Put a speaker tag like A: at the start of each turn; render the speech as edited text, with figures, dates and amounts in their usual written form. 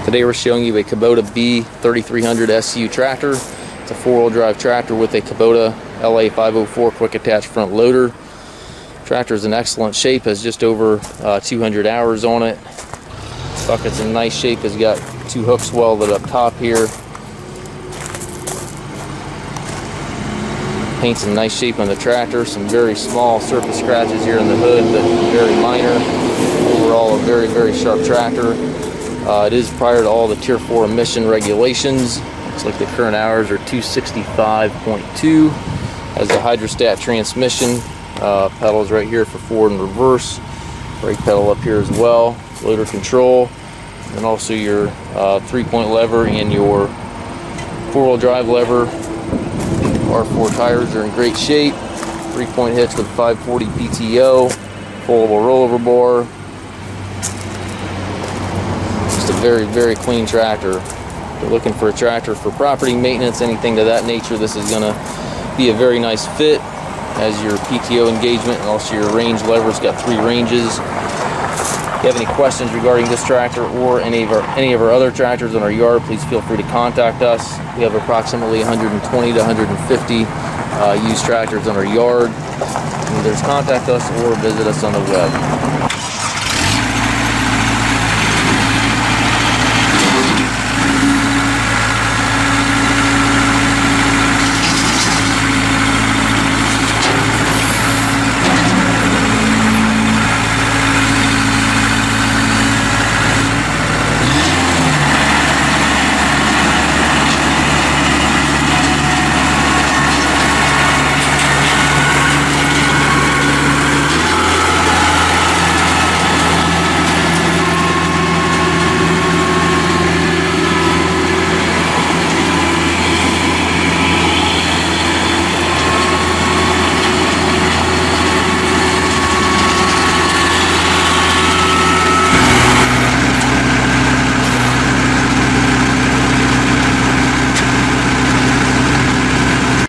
A: Today we're showing you a Kubota B3300SU tractor. It's a four-wheel drive tractor with a Kubota LA504 quick attach front loader. Tractor is in excellent shape, has just over 200 hours on it. Bucket's in nice shape, has got two hooks welded up top here. Paint's in nice shape on the tractor. Some very small surface scratches here in the hood, but very minor. Overall, a very, very sharp tractor. It is prior to all the Tier 4 emission regulations. Looks like the current hours are 265.2. Has the hydrostat transmission. Pedals right here for forward and reverse. Brake pedal up here as well. Loader control. And also your 3-point lever and your four-wheel drive lever. R4 tires are in great shape. 3-point hitch with 540 PTO. Foldable rollover bar. Just a very, very clean tractor. If you're looking for a tractor for property maintenance, anything to that nature, this is going to be a very nice fit. Has your PTO engagement and also your range lever. It's got 3 ranges. If you have any questions regarding this tractor or any of our other tractors in our yard, please feel free to contact us. We have approximately 120 to 150 used tractors in our yard. Either contact us or visit us on the web.